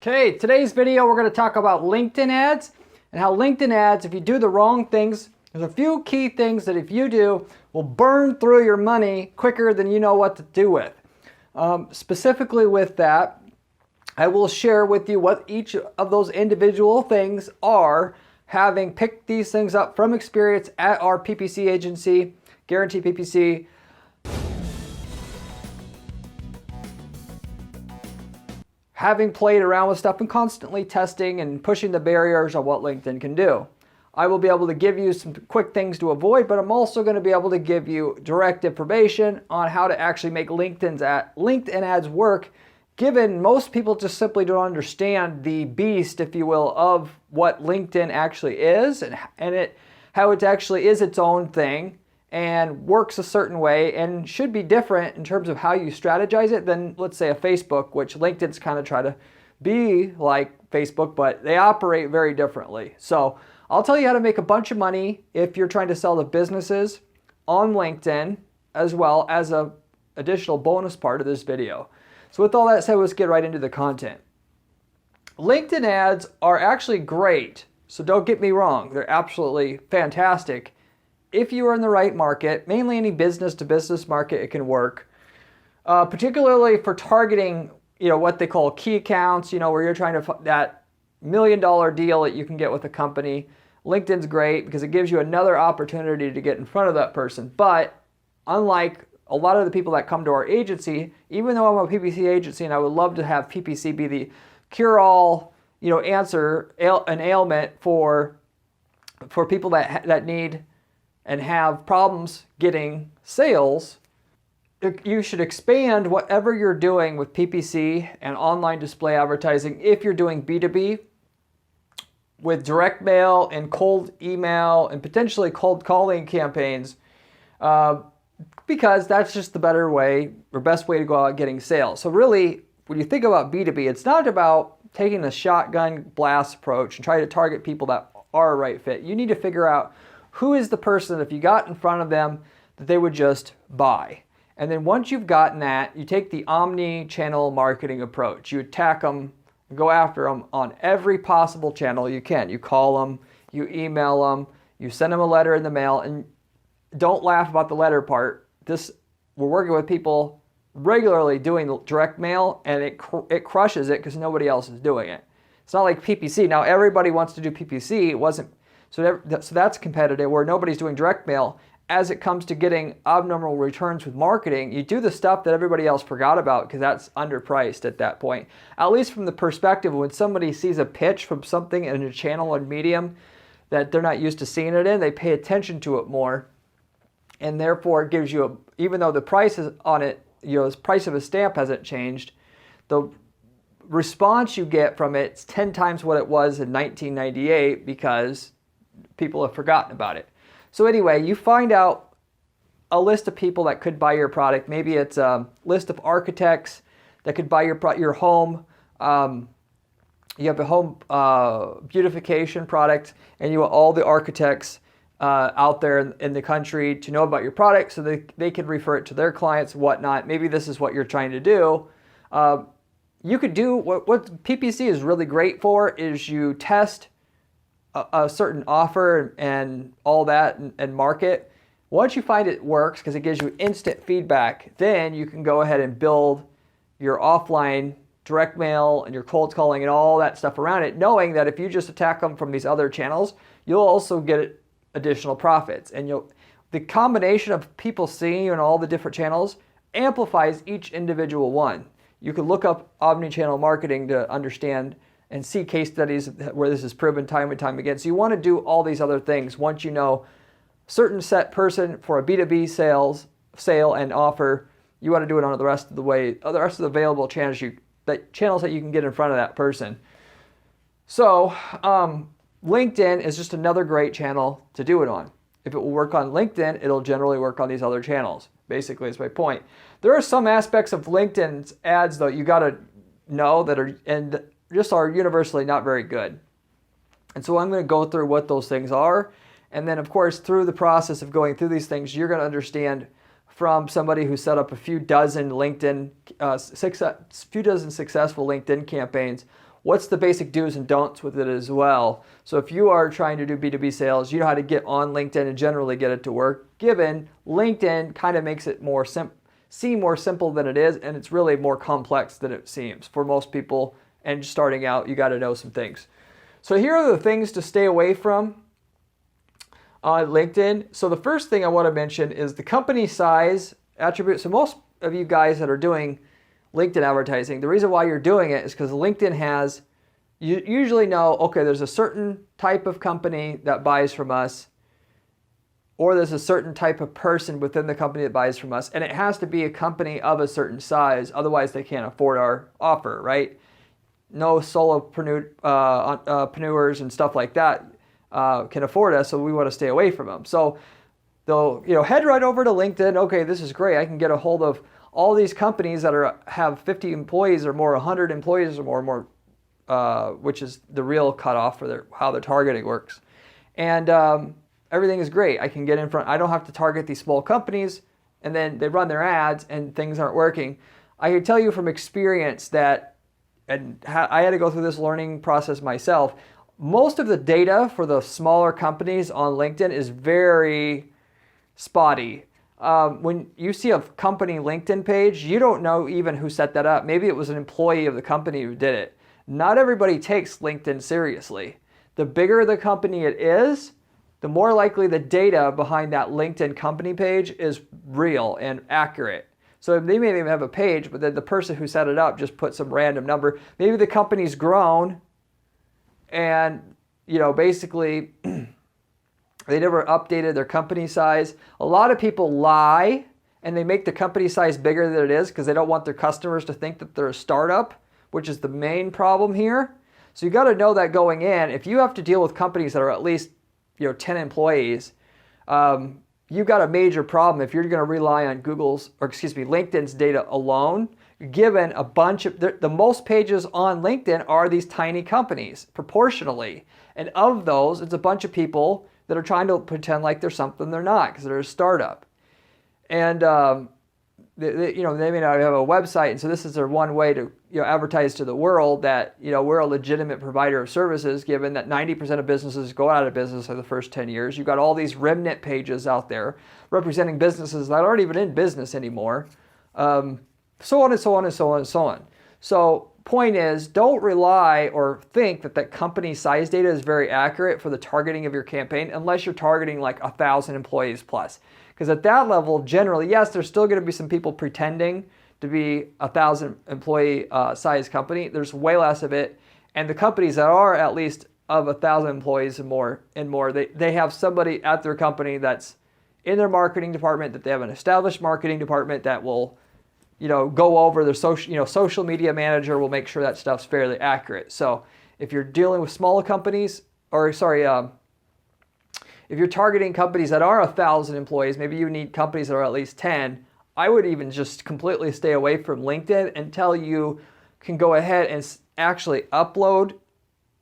Okay, today's video we're going to talk about LinkedIn ads and how LinkedIn ads, if you do the wrong things, there's a few key things that if you do will burn through your money quicker than you know what to do with. Specifically with that, I will share with you what each of those individual things are, having picked these things up from experience at our PPC agency, Guarantee PPC. Having played around with stuff and constantly testing and pushing the barriers of what LinkedIn can do. I will be able to give you some quick things to avoid, but I'm also going to be able to give you direct information on how to actually make LinkedIn ads work, given most people just simply don't understand the beast, if you will, of what LinkedIn actually is and how it actually is its own thing and works a certain way and should be different in terms of how you strategize it than, let's say, a Facebook, which LinkedIn's kind of try to be like Facebook, but they operate very differently. So I'll tell you how to make a bunch of money if you're trying to sell to businesses on LinkedIn, as well as an additional bonus part of this video. So with all that said, let's get right into the content. LinkedIn ads are actually great, so don't get me wrong. They're absolutely fantastic. If you are in the right market, mainly any business-to-business market, it can work. Particularly for targeting, what they call key accounts, where you're trying to that $1 million deal that you can get with a company. LinkedIn's great because it gives you another opportunity to get in front of that person. But unlike a lot of the people that come to our agency, even though I'm a PPC agency and I would love to have PPC be the cure-all, answer, an ailment for people that need and have problems getting sales, you should expand whatever you're doing with PPC and online display advertising if you're doing B2B with direct mail and cold email and potentially cold calling campaigns, because that's just the better way or best way to go out getting sales. So really, when you think about B2B, it's not about taking the shotgun blast approach and try to target people that are a right fit. You need to figure out who is the person, if you got in front of them, that they would just buy. And then once you've gotten that, you take the omni-channel marketing approach. You attack them, go after them on every possible channel you can. You call them, you email them, you send them a letter in the mail, and don't laugh about the letter part. We're working with people regularly doing direct mail, and it crushes it because nobody else is doing it. It's not like PPC. Now everybody wants to do PPC. It wasn't. So that's competitive, where nobody's doing direct mail. As it comes to getting abnormal returns with marketing, you do the stuff that everybody else forgot about because that's underpriced at that point. At least from the perspective of when somebody sees a pitch from something in a channel or medium that they're not used to seeing it in, they pay attention to it more. And therefore it gives you, even though the price is on it, the price of a stamp hasn't changed, the response you get from it's 10 times what it was in 1998 because people have forgotten about it. So anyway, you find out a list of people that could buy your product. Maybe it's a list of architects that could buy your home. You have a home beautification product, and you want all the architects out there in the country to know about your product so they can refer it to their clients and whatnot. Maybe this is what you're trying to do. You could do what PPC is really great for is you test a certain offer and all that and market. Once you find it works, because it gives you instant feedback, then you can go ahead and build your offline direct mail and your cold calling and all that stuff around it, knowing that if you just attack them from these other channels, you'll also get additional profits. And the combination of people seeing you in all the different channels amplifies each individual one. You can look up omni-channel marketing to understand and see case studies where this is proven time and time again. So you want to do all these other things once you know certain set person for a B2B sale and offer. You want to do it on the rest of the available channels that you can get in front of that person. So LinkedIn is just another great channel to do it on. If it will work on LinkedIn, it'll generally work on these other channels. Basically, is my point. There are some aspects of LinkedIn's ads though you got to know that are universally not very good. And so I'm going to go through what those things are. And then, of course, through the process of going through these things, you're going to understand from somebody who set up a few dozen successful LinkedIn campaigns what's the basic do's and don'ts with it as well. So if you are trying to do B2B sales, you know how to get on LinkedIn and generally get it to work, given LinkedIn kind of makes it seem more simple than it is, and it's really more complex than it seems for most people. And starting out, you got to know some things. So here are the things to stay away from on LinkedIn. So the first thing I want to mention is the company size attribute. So most of you guys that are doing LinkedIn advertising, the reason why you're doing it is because LinkedIn has, you usually know, okay, there's a certain type of company that buys from us, or there's a certain type of person within the company that buys from us, and it has to be a company of a certain size, otherwise they can't afford our offer, right? No solopreneurs and stuff like that can afford us, so we want to stay away from them. So they'll head right over to LinkedIn. Okay, this is great. I can get a hold of all these companies that have 50 employees or more, 100 employees or more, which is the real cutoff for how their targeting works. And everything is great. I can get in front. I don't have to target these small companies, and then they run their ads and things aren't working. I can tell you from experience that, and I had to go through this learning process myself, most of the data for the smaller companies on LinkedIn is very spotty. When you see a company LinkedIn page, you don't know even who set that up. Maybe it was an employee of the company who did it. Not everybody takes LinkedIn seriously. The bigger the company it is, the more likely the data behind that LinkedIn company page is real and accurate. So they may even have a page, but then the person who set it up just put some random number. Maybe the company's grown and, basically they never updated their company size. A lot of people lie and they make the company size bigger than it is because they don't want their customers to think that they're a startup, which is the main problem here. So you got to know that going in. If you have to deal with companies that are at least 10 employees, you've got a major problem if you're going to rely on LinkedIn's data alone, given a bunch of, the most pages on LinkedIn are these tiny companies, proportionally. And of those, it's a bunch of people that are trying to pretend like they're something they're not because they're a startup. And, they may not have a website, and so this is their one way to advertise to the world that we're a legitimate provider of services, given that 90% of businesses go out of business in the first 10 years. You've got all these remnant pages out there representing businesses that aren't even in business anymore, so on and so on and so on and so on. So point is, don't rely or think that company size data is very accurate for the targeting of your campaign unless you're targeting like 1,000 employees plus. Because at that level, generally, yes, there's still going to be some people pretending to be 1,000 employee size company. There's way less of it. And the companies that are at least of 1,000 employees and more, they have somebody at their company that's in their marketing department, that they have an established marketing department that will, go over their social media manager will make sure that stuff's fairly accurate. So if you're dealing with smaller companies, if you're targeting companies that are 1,000 employees, maybe you need companies that are at least 10, I would even just completely stay away from LinkedIn until you can go ahead and actually upload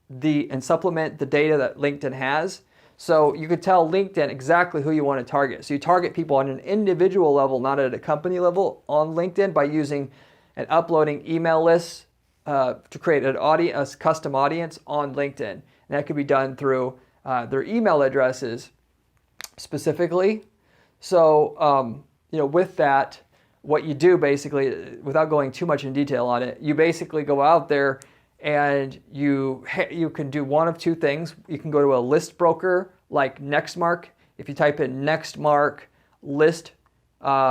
and supplement the data that LinkedIn has. So you could tell LinkedIn exactly who you want to target. So you target people on an individual level, not at a company level on LinkedIn, by using and uploading email lists to create a custom audience on LinkedIn. And that could be done through their email addresses specifically. So, with that, what you do basically, without going too much in detail on it, you basically go out there and you can do one of two things. You can go to a list broker like Nextmark. If you type in Nextmark list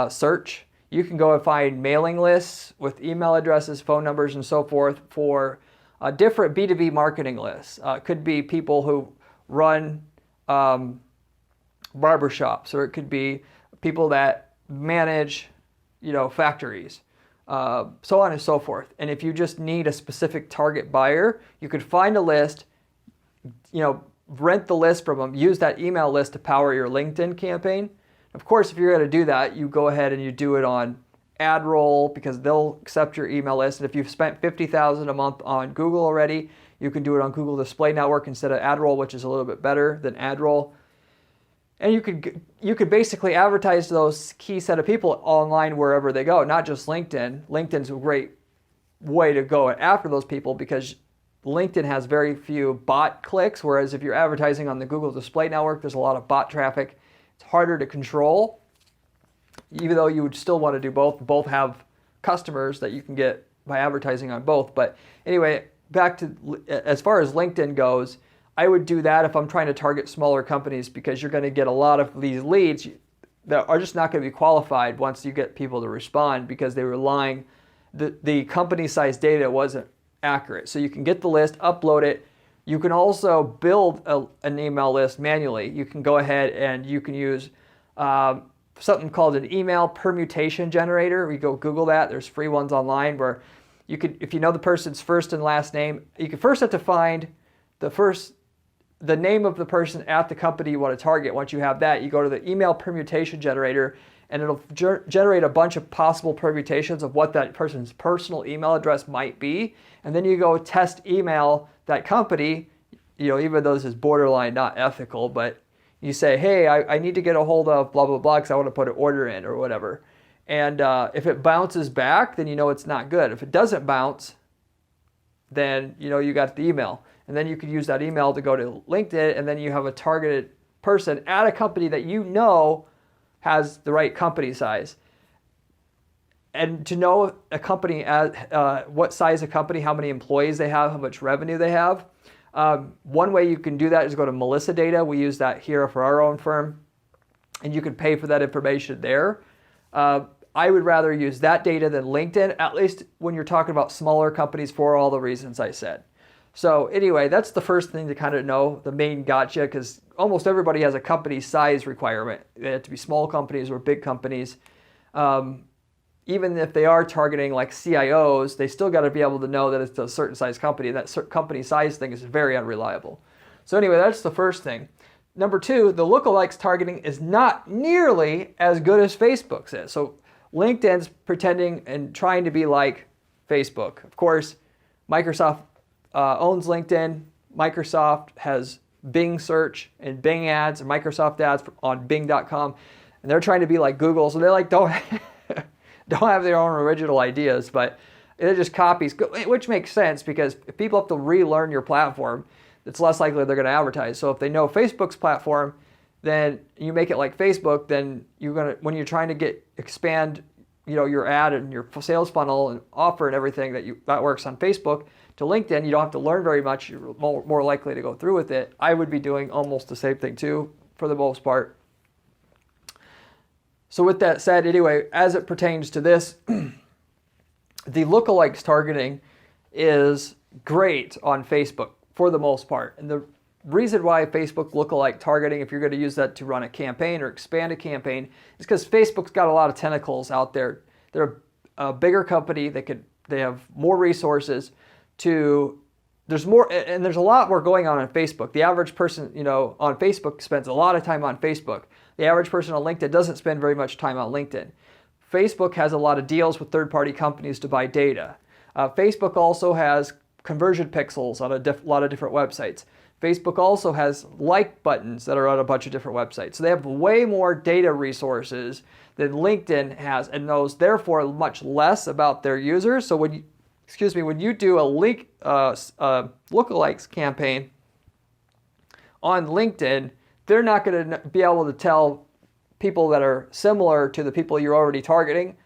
search, you can go and find mailing lists with email addresses, phone numbers, and so forth for different B2B marketing lists. It could be people who run barbershops, or it could be people that manage, factories, so on and so forth. And if you just need a specific target buyer, you could find a list, rent the list from them, use that email list to power your LinkedIn campaign. Of course, if you're going to do that, you go ahead and you do it on AdRoll because they'll accept your email list. And if you've spent $50,000 a month on Google already, you can do it on Google Display Network instead of AdRoll, which is a little bit better than AdRoll. And you could basically advertise to those key set of people online wherever they go, not just LinkedIn. LinkedIn's a great way to go after those people because LinkedIn has very few bot clicks, whereas if you're advertising on the Google Display Network, there's a lot of bot traffic. It's harder to control, even though you would still want to do both. Both have customers that you can get by advertising on both. But anyway, back to as far as LinkedIn goes, I would do that if I'm trying to target smaller companies, because you're going to get a lot of these leads that are just not going to be qualified once you get people to respond, because they were lying. The company size data wasn't accurate. So you can get the list, upload it. You can also build an email list manually. You can go ahead and you can use something called an email permutation generator. We go Google that. There's free ones online where you could, if you know the person's first and last name, you can first have to find the name of the person at the company you want to target. Once you have that, you go to the email permutation generator, and it'll generate a bunch of possible permutations of what that person's personal email address might be. And then you go test email that company, even though this is borderline not ethical, but you say, hey, I need to get a hold of blah, blah, blah, because I want to put an order in or whatever. And if it bounces back, then it's not good. If it doesn't bounce, then you got the email. And then you could use that email to go to LinkedIn, and then you have a targeted person at a company that has the right company size. And to know a company, what size of company, how many employees they have, how much revenue they have. One way you can do that is go to Melissa Data. We use that here for our own firm, and you can pay for that information there. I would rather use that data than LinkedIn, at least when you're talking about smaller companies, for all the reasons I said. So anyway, that's the first thing to kind of know, the main gotcha, because almost everybody has a company size requirement. They have to be small companies or big companies. Even if they are targeting like CIOs, they still got to be able to know that it's a certain size company. That company size thing is very unreliable. So anyway, that's the first thing. Number two, the lookalikes targeting is not nearly as good as Facebook's is. So LinkedIn's pretending and trying to be like Facebook. Of course, Microsoft owns LinkedIn. Microsoft has Bing search and Bing ads and Microsoft ads on Bing.com, and they're trying to be like Google. So they're like, don't have their own original ideas, but it just copies, which makes sense, because if people have to relearn your platform, it's less likely they're going to advertise. So if they know Facebook's platform, then you make it like Facebook. Then when you're trying to expand, your ad and your sales funnel and offer and everything that works on Facebook to LinkedIn, you don't have to learn very much. You're more likely to go through with it. I would be doing almost the same thing too, for the most part. So with that said, anyway, as it pertains to this, the lookalikes targeting is great on Facebook for the most part. And the reason why Facebook lookalike targeting, if you're going to use that to run a campaign or expand a campaign, is because Facebook's got a lot of tentacles out there. They're a bigger company. They have more resources there's more, and there's a lot more going on Facebook. The average person, on Facebook spends a lot of time on Facebook. The average person on LinkedIn doesn't spend very much time on LinkedIn. Facebook has a lot of deals with third-party companies to buy data. Facebook also has conversion pixels on a lot of different websites. Facebook also has like buttons that are on a bunch of different websites. So they have way more data resources than LinkedIn has, and knows therefore much less about their users. So when you do a lookalikes campaign on LinkedIn, they're not going to be able to tell people that are similar to the people you're already targeting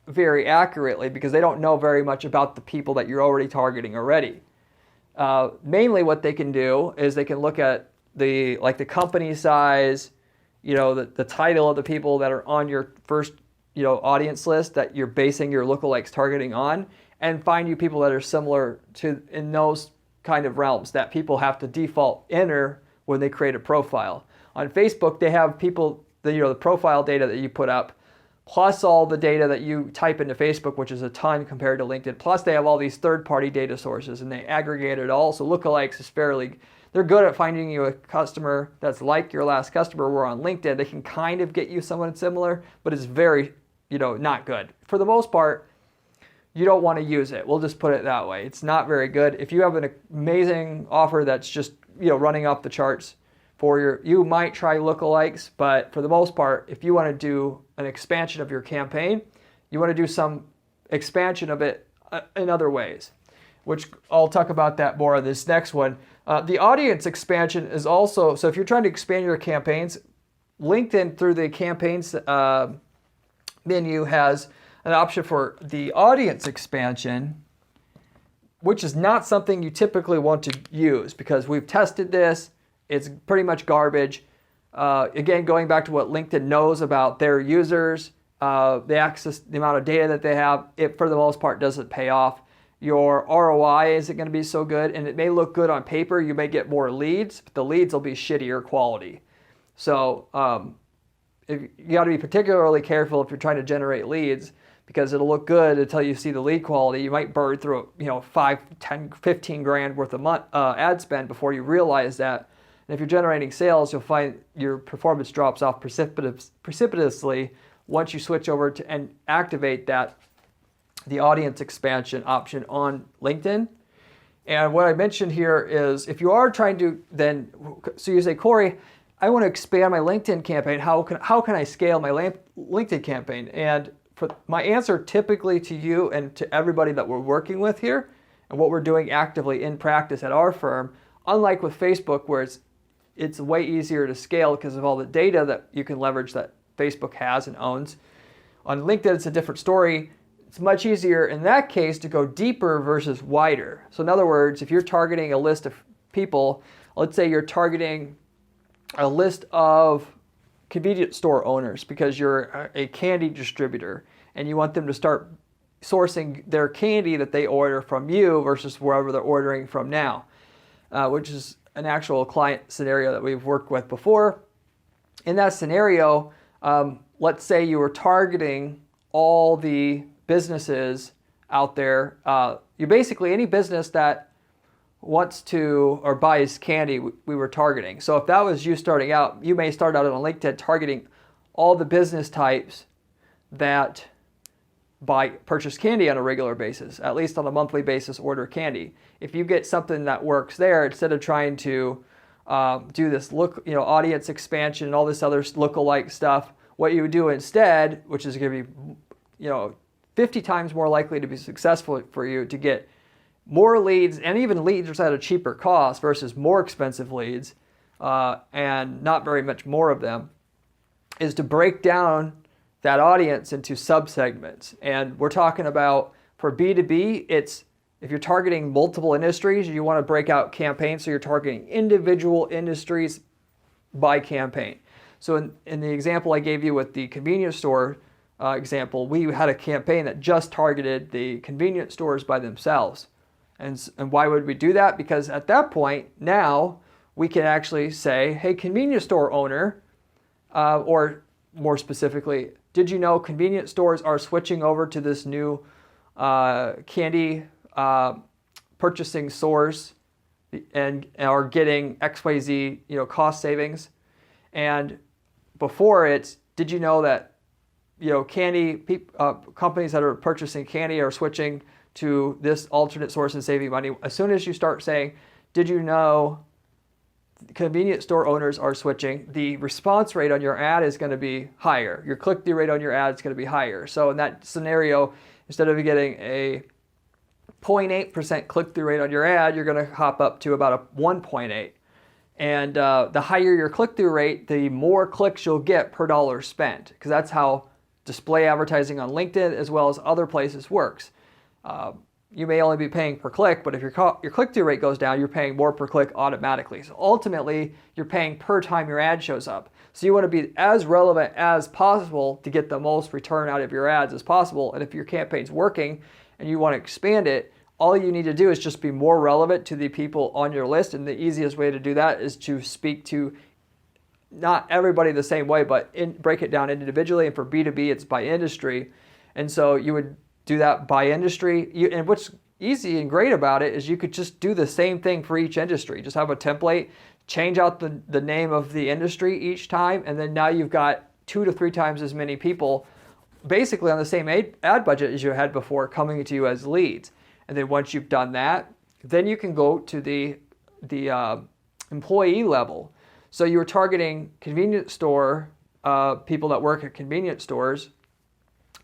very accurately, because they don't know very much about the people that you're already targeting already. Mainly what they can do is they can look at the company size, the title of the people that are on your first audience list that you're basing your lookalikes targeting on, and find you people that are similar to in those kind of realms that people have to default enter when they create a profile. On Facebook, they have people, the profile data that you put up, plus all the data that you type into Facebook, which is a ton compared to LinkedIn. Plus they have all these third-party data sources, and they aggregate it all. So lookalikes is they're good at finding you a customer that's like your last customer. Where on LinkedIn, they can kind of get you someone similar, but it's very, not good. For the most part, you don't want to use it. We'll just put it that way. It's not very good. If you have an amazing offer that's just, running off the charts you might try lookalikes, but for the most part, if you want to do an expansion of your campaign, you want to do some expansion of it in other ways. which I'll talk about that more on this next one. The audience expansion is also, so if you're trying to expand your campaigns, LinkedIn through the campaigns menu has an option for the audience expansion, which is not something you typically want to use because we've tested this. It's pretty much garbage. Again, going back to what LinkedIn knows about their users, the access, the amount of data that they have, it for the most part doesn't pay off. Your ROI isn't going to be so good, and it may look good on paper. You may get more leads, but the leads will be shittier quality. So you got to be particularly careful if you're trying to generate leads, because it'll look good until you see the lead quality. You might burn through 5, 10, 15 grand worth of ad spend before you realize that. And if you're generating sales, you'll find your performance drops off precipitously once you switch over to and activate the audience expansion option on LinkedIn. And what I mentioned here is if you are trying to then, so you say, Corey, I want to expand my LinkedIn campaign. How can I scale my LinkedIn campaign? And for my answer typically to you and to everybody that we're working with here and what we're doing actively in practice at our firm, unlike with Facebook where it's way easier to scale because of all the data that you can leverage that Facebook has and owns. On LinkedIn, it's a different story. It's much easier in that case to go deeper versus wider. So in other words, if you're targeting a list of people, let's say you're targeting a list of convenience store owners because you're a candy distributor and you want them to start sourcing their candy that they order from you versus wherever they're ordering from now, which is an actual client scenario that we've worked with before. In that scenario, let's say you were targeting all the businesses out there. You basically, any business that wants to or buys candy, we were targeting. So if that was you starting out, you may start out on LinkedIn targeting all the business types that purchase candy on a regular basis, at least on a monthly basis, order candy. If you get something that works there, instead of trying to do this audience expansion and all this other lookalike stuff, what you would do instead, which is going to be 50 times more likely to be successful for you to get more leads, and even leads at a cheaper cost versus more expensive leads, and not very much more of them, is to break down that audience into subsegments. And we're talking about, for B2B, it's if you're targeting multiple industries, you want to break out campaigns, so you're targeting individual industries by campaign. So in the example I gave you with the convenience store example, we had a campaign that just targeted the convenience stores by themselves. And why would we do that? Because at that point, now we can actually say, hey, convenience store owner, or more specifically, did you know convenience stores are switching over to this new candy purchasing source and are getting XYZ cost savings? And before it's, did you know that candy companies that are purchasing candy are switching to this alternate source and saving money? As soon as you start saying, did you know convenience store owners are switching, the response rate on your ad is going to be higher. Your click-through rate on your ad is going to be higher. So in that scenario, instead of getting a 0.8% click-through rate on your ad, you're going to hop up to about a 1.8. And the higher your click-through rate, the more clicks you'll get per dollar spent, because that's how display advertising on LinkedIn as well as other places works. You may only be paying per click, but if your click-through rate goes down, you're paying more per click automatically. So ultimately, you're paying per time your ad shows up. So you want to be as relevant as possible to get the most return out of your ads as possible. And if your campaign's working and you want to expand it, all you need to do is just be more relevant to the people on your list. And the easiest way to do that is to speak to not everybody the same way, but break it down individually. And for B2B, it's by industry. And so you would do that by industry. And what's easy and great about it is you could just do the same thing for each industry. Just have a template, change out the name of the industry each time, and then now you've got 2 to 3 times as many people basically on the same ad budget as you had before coming to you as leads. And then once you've done that, then you can go to the employee level. So you were targeting convenience store people that work at convenience stores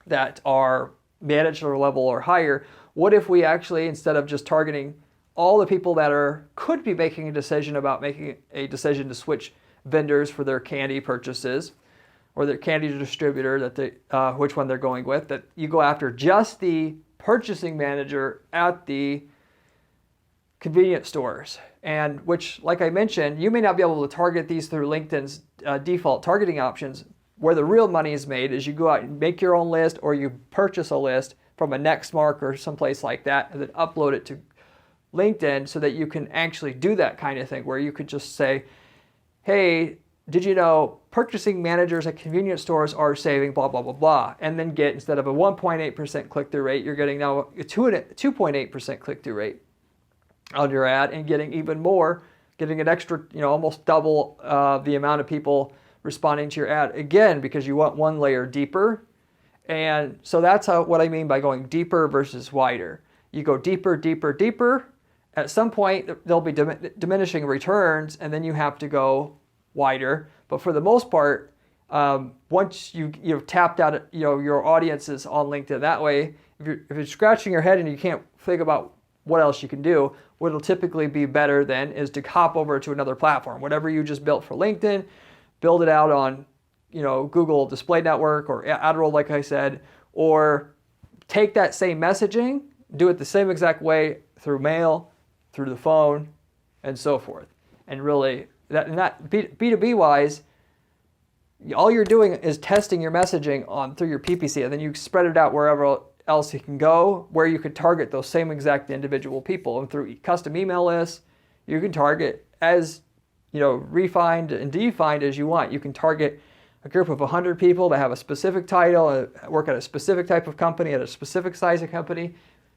that are manager level or higher. what if we actually, instead of just targeting all the people that could be making a decision about making a decision to switch vendors for their candy purchases or their candy distributor, which one they're going with, that you go after just the purchasing manager at the convenience stores, and which, like I mentioned, you may not be able to target these through LinkedIn's default targeting options. Where the real money is made is you go out and make your own list, or you purchase a list from a Nextmark or someplace like that, and then upload it to LinkedIn so that you can actually do that kind of thing, where you could just say, hey, did you know purchasing managers at convenience stores are saving blah, blah, blah, blah, and then get, instead of a 1.8% click-through rate, you're getting now a 2.8% click-through rate on your ad, and getting even more, getting an extra, almost double the amount of people responding to your ad, again, because you want one layer deeper. And so that's what I mean by going deeper versus wider. You go deeper, deeper, deeper. At some point, there'll be diminishing returns, and then you have to go wider. But for the most part, once you've tapped out your audiences on LinkedIn that way, if you're scratching your head and you can't think about what else you can do, what'll typically be better then is to hop over to another platform. Whatever you just built for LinkedIn, build it out on Google Display Network or AdRoll, like I said, or take that same messaging, do it the same exact way through mail, through the phone, and so forth. And really, that B2B wise, all you're doing is testing your messaging through your PPC, and then you spread it out wherever else you can go, where you could target those same exact individual people. And through custom email lists, you can target as refined and defined as you want. You can target a group of 100 people that have a specific title, work at a specific type of company, at a specific size of company.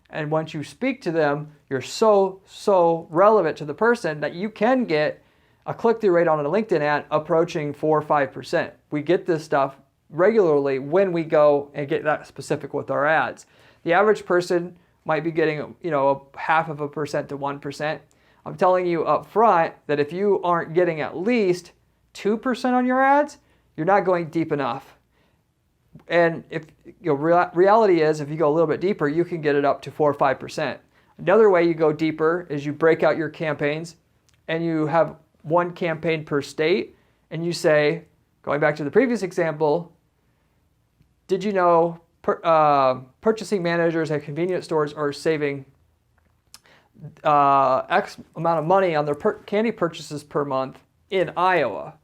And once you speak to them, you're so relevant to the person that you can get a click-through rate on a LinkedIn ad approaching 4 or 5%. We get this stuff regularly when we go and get that specific with our ads. The average person might be getting, a 0.5% to 1%. I'm telling you up front that if you aren't getting at least 2% on your ads, you're not going deep enough. And if reality is, if you go a little bit deeper, you can get it up to 4 or 5%. Another way you go deeper is you break out your campaigns, and you have one campaign per state, and you say, going back to the previous example, did you know purchasing managers at convenience stores are saving X amount of money on their candy purchases per month in Iowa?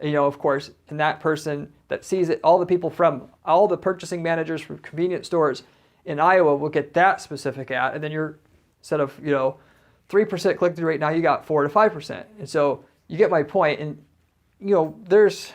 Of course, and that person that sees it, all the purchasing managers from convenience stores in Iowa will get that specific ad, and then you're, instead of 3% click-through rate, now you got 4 to 5%. And so you get my point. And there's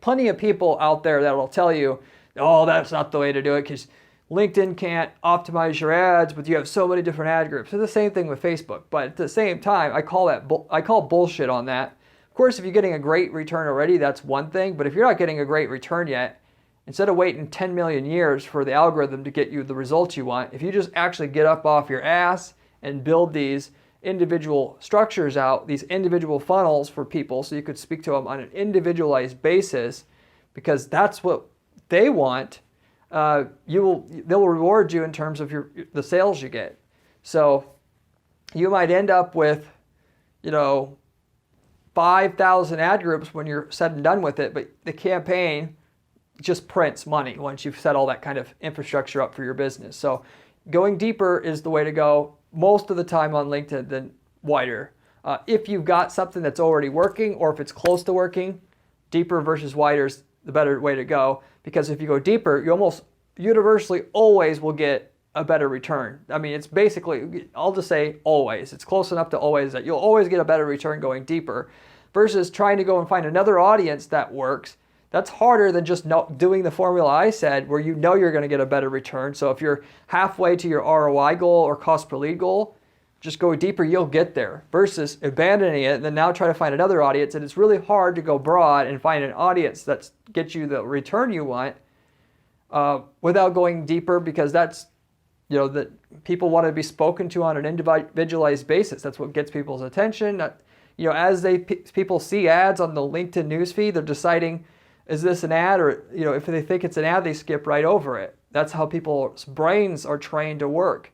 plenty of people out there that will tell you, oh, that's not the way to do it, because LinkedIn can't optimize your ads, but you have so many different ad groups. It's the same thing with Facebook. But at the same time, I call bullshit on that. Of course, if you're getting a great return already, that's one thing. But if you're not getting a great return yet, instead of waiting 10 million years for the algorithm to get you the results you want, if you just actually get up off your ass and build these individual structures out, these individual funnels for people, so you could speak to them on an individualized basis, because that's what they want, they'll reward you in terms of the sales you get. So you might end up with 5,000 ad groups when you're said and done with it, but the campaign just prints money once you've set all that kind of infrastructure up for your business. So going deeper is the way to go most of the time on LinkedIn than wider. If you've got something that's already working, or if it's close to working, deeper versus wider is the better way to go, because if you go deeper, you almost universally always will get a better return. I mean, it's basically, I'll just say always. It's close enough to always that you'll always get a better return going deeper, versus trying to go and find another audience that works. That's harder than just doing the formula I said, where you're going to get a better return. So if you're halfway to your ROI goal or cost per lead goal, just go deeper, you'll get there, versus abandoning it and then now try to find another audience. And it's really hard to go broad and find an audience that gets you the return you want without going deeper, because that's, that people want to be spoken to on an individualized basis. That's what gets people's attention. As people see ads on the LinkedIn newsfeed, they're deciding, is this an ad? Or, if they think it's an ad, they skip right over it. That's how people's brains are trained to work.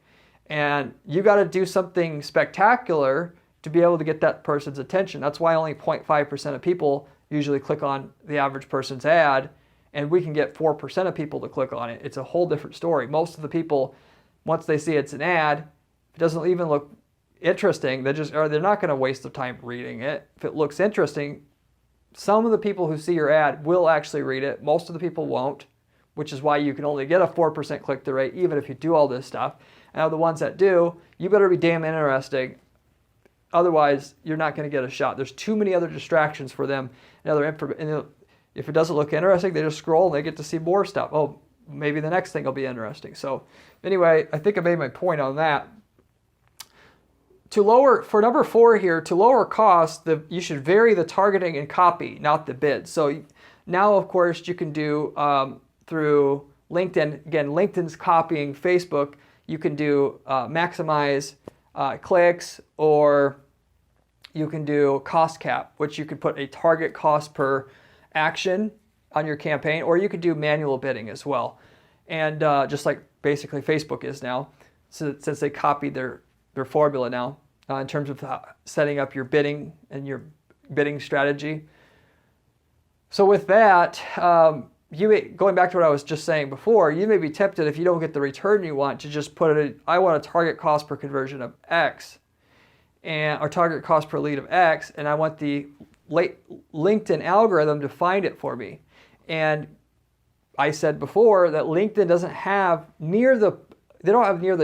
And you got to do something spectacular to be able to get that person's attention. That's why only 0.5% of people usually click on the average person's ad, and we can get 4% of people to click on it. It's a whole different story. Most of the people, once they see it's an ad, if it doesn't even look interesting, they're not going to waste their time reading it. If it looks interesting, some of the people who see your ad will actually read it. Most of the people won't, which is why you can only get a 4% click-through rate even if you do all this stuff. And the ones that do, you better be damn interesting. Otherwise, you're not going to get a shot. There's too many other distractions for them. And if it doesn't look interesting, they just scroll and they get to see more stuff. Oh, maybe the next thing will be interesting. So anyway, I think I made my point on that. For number 4 here, to lower costs, you should vary the targeting and copy, not the bid. So now, of course, you can do through LinkedIn. Again, LinkedIn's copying Facebook. You can do maximize clicks, or you can do cost cap, which you could put a target cost per action on your campaign, or you could do manual bidding as well. And just like basically Facebook is now, so since they copied their formula now in terms of setting up your bidding and your bidding strategy. So with that, going back to what I was just saying before, you may be tempted, if you don't get the return you want, to just put I want a target cost per conversion of X, or target cost per lead of X, and I want the LinkedIn algorithm to find it for me. And I said before that LinkedIn doesn't have near the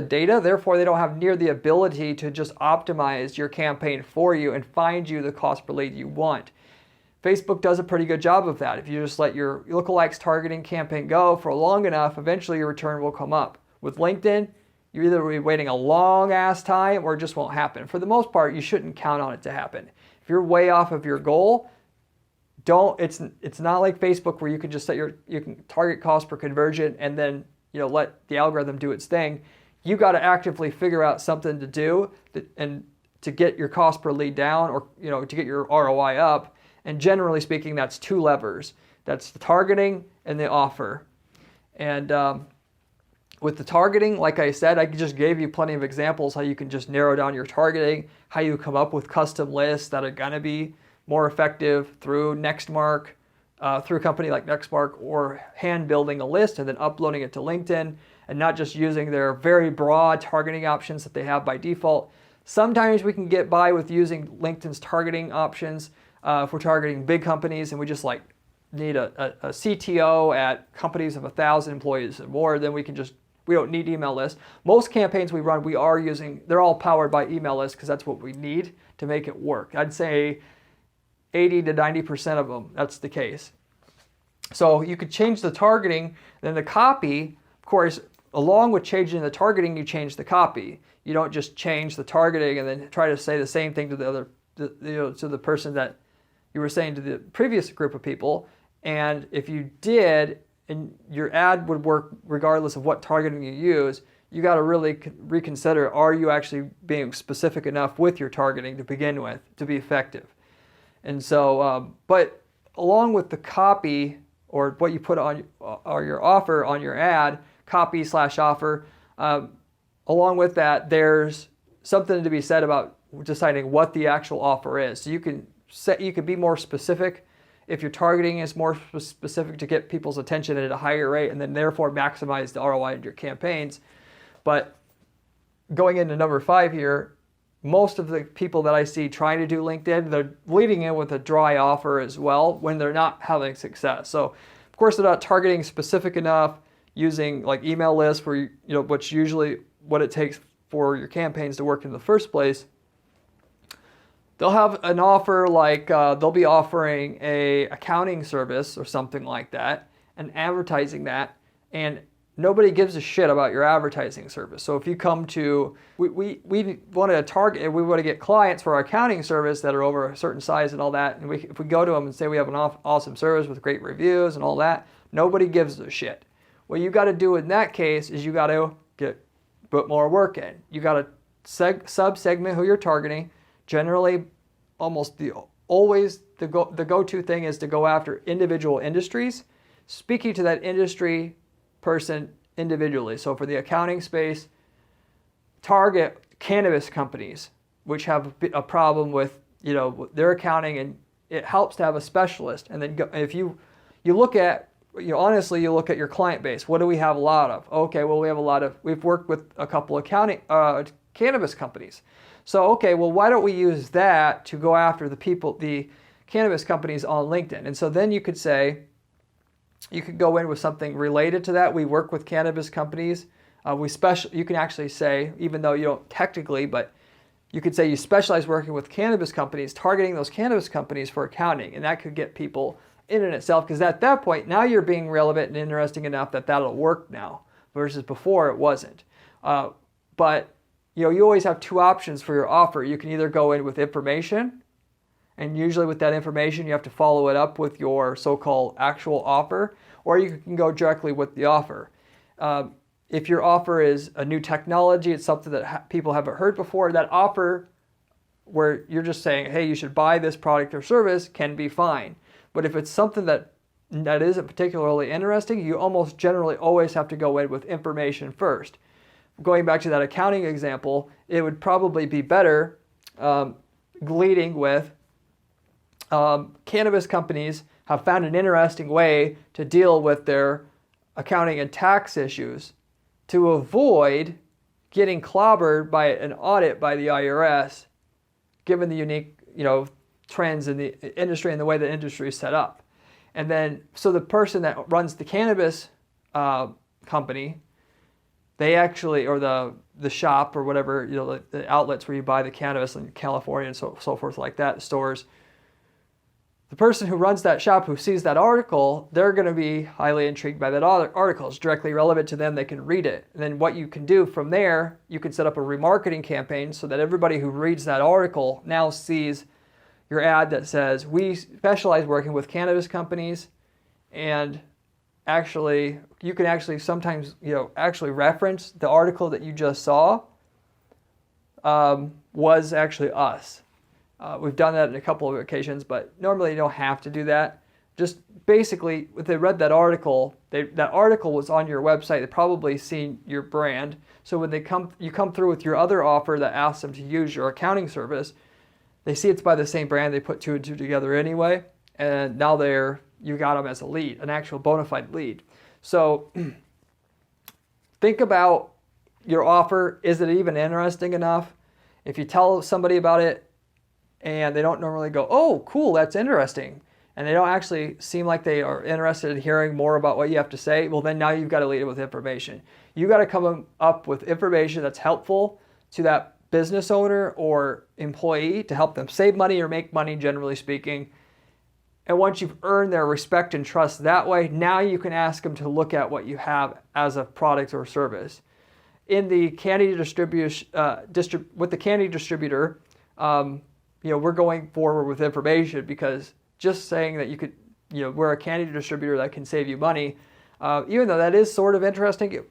data, therefore they don't have near the ability to just optimize your campaign for you and find you the cost per lead you want. Facebook does a pretty good job of that. If you just let your lookalikes targeting campaign go for long enough, eventually your return will come up. With LinkedIn, you're either be waiting a long ass time or it just won't happen. For the most part, you shouldn't count on it to happen. If you're way off of your goal, it's not like Facebook where you can just you can target cost per conversion and then let the algorithm do its thing. You got to actively figure out something to do and to get your cost per lead down, or to get your ROI up. And generally speaking, that's 2 levers. That's the targeting and the offer. And with the targeting, like I said, I just gave you plenty of examples how you can just narrow down your targeting, how you come up with custom lists that are going to be more effective through Nextmark, through a company like Nextmark, or hand building a list and then uploading it to LinkedIn, and not just using their very broad targeting options that they have by default. Sometimes we can get by with using LinkedIn's targeting options if we're targeting big companies and we just need a CTO at companies of 1,000 employees or more. Then we don't need email lists. Most campaigns we run, they're all powered by email lists because that's what we need to make it work. I'd say 80 to 90% of them, that's the case. So you could change the targeting, then the copy, of course, along with changing the targeting, you change the copy. You don't just change the targeting and then try to say the same thing to to the person that you were saying to the previous group of people. And if you did, and your ad would work regardless of what targeting you use, you got to really reconsider, are you actually being specific enough with your targeting to begin with to be effective? And so, but along with the copy, or what you put on or your offer on your ad, copy/offer, along with that, there's something to be said about deciding what the actual offer is. So you can be more specific if your targeting is more specific to get people's attention at a higher rate, and then therefore maximize the ROI in your campaigns. But going into number 5 here, most of the people that I see trying to do LinkedIn, they're leading in with a dry offer as well when they're not having success. So of course they're not targeting specific enough, using like email lists where which usually what it takes for your campaigns to work in the first place. They'll have an offer like they'll be offering a accounting service or something like that and advertising that, and nobody gives a shit about your advertising service. So if you come to, we want to target, we want to get clients for our accounting service that are over a certain size and all that, and if we go to them and say we have an awesome service with great reviews and all that, nobody gives a shit. What you got to do in that case is you got to put more work in. You got to sub-segment who you're targeting. Generally, always the go-to thing is to go after individual industries, speaking to that industry person individually. So for the accounting space, target cannabis companies, which have a problem with, their accounting, and it helps to have a specialist. And then if you look at, honestly, you look at your client base. What do we have a lot of? Okay, well, we've worked with a couple of cannabis companies. So, okay, well, why don't we use that to go after the cannabis companies on LinkedIn? And so then you could go in with something related to that. We work with cannabis companies. You can actually say, even though you don't technically, but you could say you specialize working with cannabis companies, targeting those cannabis companies for accounting. And that could get people in and itself, because at that point, now you're being relevant and interesting enough that that'll work now, versus before it wasn't. But you always have two options for your offer. You can either go in with information, and usually with that information, you have to follow it up with your so-called actual offer, or you can go directly with the offer. If your offer is a new technology, it's something that people haven't heard before, that offer where you're just saying, hey, you should buy this product or service, can be fine. But if it's something that isn't particularly interesting, you almost generally always have to go in with information first. Going back to that accounting example, it would probably be better leading with cannabis companies have found an interesting way to deal with their accounting and tax issues to avoid getting clobbered by an audit by the IRS, given the unique, trends in the industry and the way the industry is set up. And then, so the person that runs the cannabis company, they actually, or the shop or whatever, the outlets where you buy the cannabis in California and so forth like that, stores, the person who runs that shop who sees that article, they're going to be highly intrigued by that article. It's directly relevant to them. They can read it. And then what you can do from there, you can set up a remarketing campaign so that everybody who reads that article now sees your ad that says, we specialize working with cannabis companies, and actually, you can actually sometimes, actually reference the article that you just saw was actually us. We've done that on a couple of occasions, but normally you don't have to do that. Just basically, if they read that article, that article was on your website. They've probably seen your brand. So when you come through with your other offer that asks them to use your accounting service, they see it's by the same brand. They put two and two together anyway, and now you got them as a lead, an actual bona fide lead. So think about your offer. Is it even interesting enough? If you tell somebody about it and they don't normally go, oh, cool, that's interesting, and they don't actually seem like they are interested in hearing more about what you have to say, well, then now you've got to lead it with information. You got to come up with information that's helpful to that business owner or employee to help them save money or make money, generally speaking. And once you've earned their respect and trust that way, now you can ask them to look at what you have as a product or service. In the candy distribution, with the candy distributor, we're going forward with information, because just saying that you could, we're a candy distributor that can save you money, even though that is sort of interesting,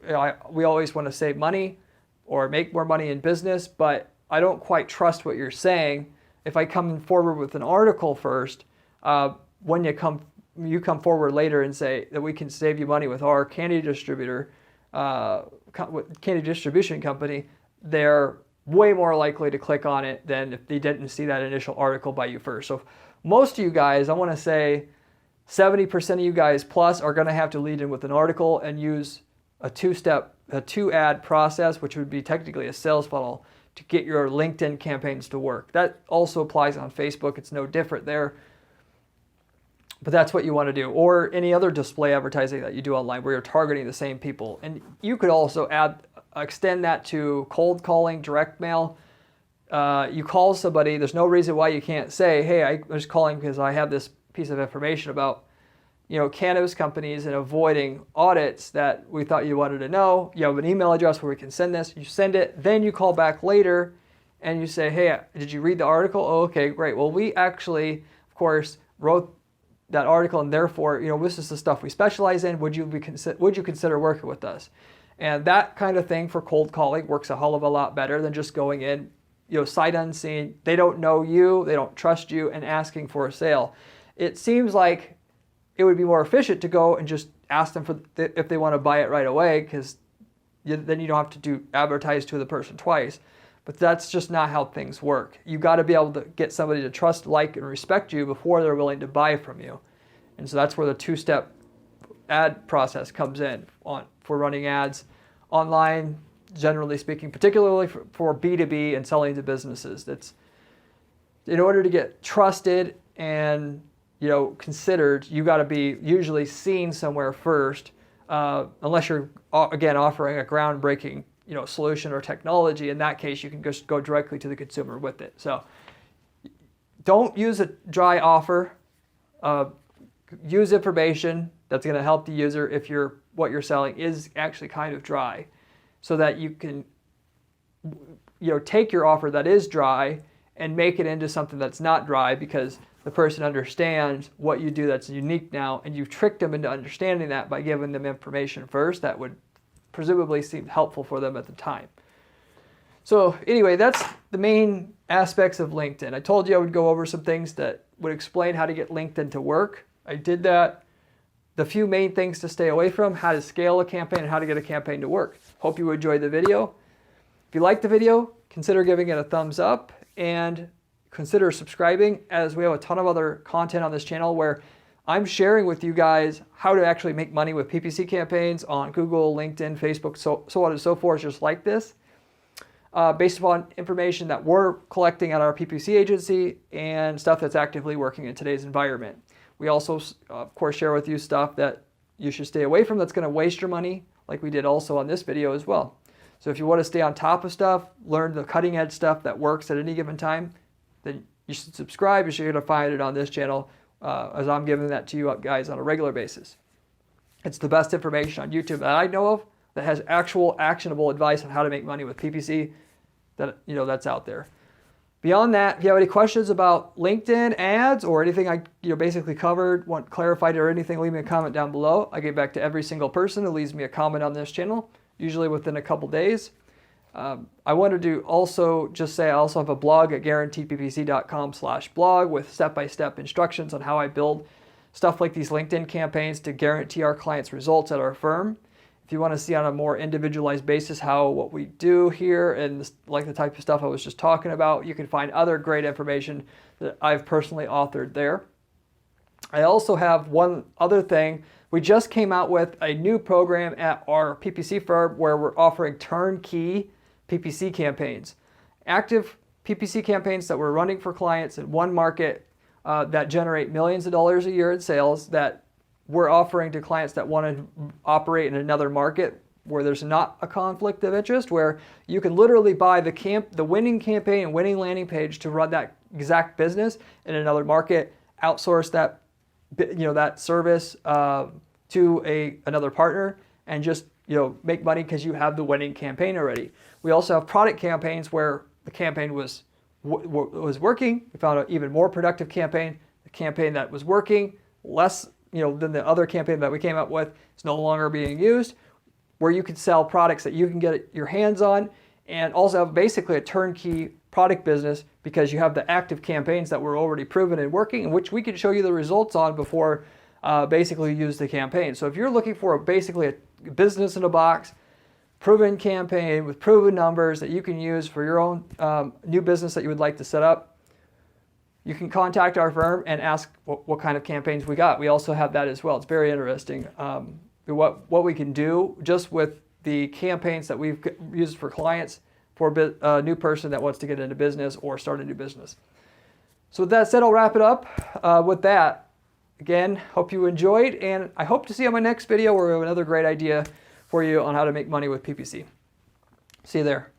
we always want to save money or make more money in business, but I don't quite trust what you're saying. If I come forward with an article first, when you come forward later and say that we can save you money with our candy distributor, candy distribution company, they're way more likely to click on it than if they didn't see that initial article by you first. So most of you guys, I want to say 70% of you guys plus are going to have to lead in with an article and use a two-ad process, which would be technically a sales funnel, to get your LinkedIn campaigns to work. That also applies on Facebook. It's no different there. But that's what you want to do, or any other display advertising that you do online where you're targeting the same people. And you could also extend that to cold calling, direct mail. You call somebody, there's no reason why you can't say, hey, I'm just calling because I have this piece of information about cannabis companies and avoiding audits that we thought you wanted to know. You have an email address where we can send this. You send it, then you call back later and you say, hey, did you read the article? Oh, okay, great. Well, we actually, of course, wrote that article, and therefore, this is the stuff we specialize in. Would you consider working with us? And that kind of thing for cold calling works a hell of a lot better than just going in, sight unseen. They don't know you, they don't trust you, and asking for a sale. It seems like it would be more efficient to go and just ask them if they want to buy it right away, because then you don't have to advertise to the person twice. But that's just not how things work. You got to be able to get somebody to trust, like, and respect you before they're willing to buy from you. And so that's where the two-step ad process comes in for running ads online, generally speaking, particularly for B2B and selling to businesses. That's in order to get trusted and considered, you got to be usually seen somewhere first, unless you're again offering a groundbreaking solution or technology. In that case, you can just go directly to the consumer with it. So don't use a dry offer. Use information that's going to help the user if what you're selling is actually kind of dry, so that you can take your offer that is dry and make it into something that's not dry, because the person understands what you do that's unique now, and you've tricked them into understanding that by giving them information first that would presumably seem helpful for them at the time. So anyway, that's the main aspects of LinkedIn. I told you I would go over some things that would explain how to get LinkedIn to work. I did that. The few main things to stay away from: how to scale a campaign and how to get a campaign to work. Hope you enjoyed the video. If you liked the video, consider giving it a thumbs up and consider subscribing, as we have a ton of other content on this channel where I'm sharing with you guys how to actually make money with PPC campaigns on Google, LinkedIn, Facebook, so on and so forth, just like this, based upon information that we're collecting at our PPC agency and stuff that's actively working in today's environment. We also, of course, share with you stuff that you should stay away from that's going to waste your money, like we did also on this video as well. So if you want to stay on top of stuff, learn the cutting edge stuff that works at any given time, then you should subscribe. You're going to find it on this channel, as I'm giving that to you guys on a regular basis. It's the best information on YouTube that I know of that has actual actionable advice on how to make money with PPC that's out there. Beyond that, if you have any questions about LinkedIn ads or anything I basically covered, want clarified or anything, leave me a comment down below. I get back to every single person that leaves me a comment on this channel, usually within a couple days. I wanted to also just say I also have a blog at guaranteedppc.com/blog with step-by-step instructions on how I build stuff like these LinkedIn campaigns to guarantee our clients results at our firm. If you want to see on a more individualized basis what we do here and like the type of stuff I was just talking about, you can find other great information that I've personally authored there. I also have one other thing. We just came out with a new program at our PPC firm where we're offering turnkey PPC campaigns. Active PPC campaigns that we're running for clients in one market that generate millions of dollars a year in sales, that we're offering to clients that want to operate in another market where there's not a conflict of interest, where you can literally buy the winning campaign and winning landing page to run that exact business in another market, outsource that that service to another partner, and just make money because you have the winning campaign already. We also have product campaigns where the campaign was working. We found an even more productive campaign. The campaign that was working less than the other campaign that we came up with is no longer being used, where you can sell products that you can get your hands on and also have basically a turnkey product business because you have the active campaigns that were already proven and working, and which we can show you the results on before basically you use the campaign. So if you're looking for basically a business in a box, proven campaign with proven numbers that you can use for your own new business that you would like to set up, you can contact our firm and ask what kind of campaigns we got. We also have that as well. It's very interesting what we can do just with the campaigns that we've used for clients for a new person that wants to get into business or start a new business. So with that said, I'll wrap it up with that. Again, hope you enjoyed, and I hope to see you on my next video where we have another great idea for you on how to make money with PPC. See you there.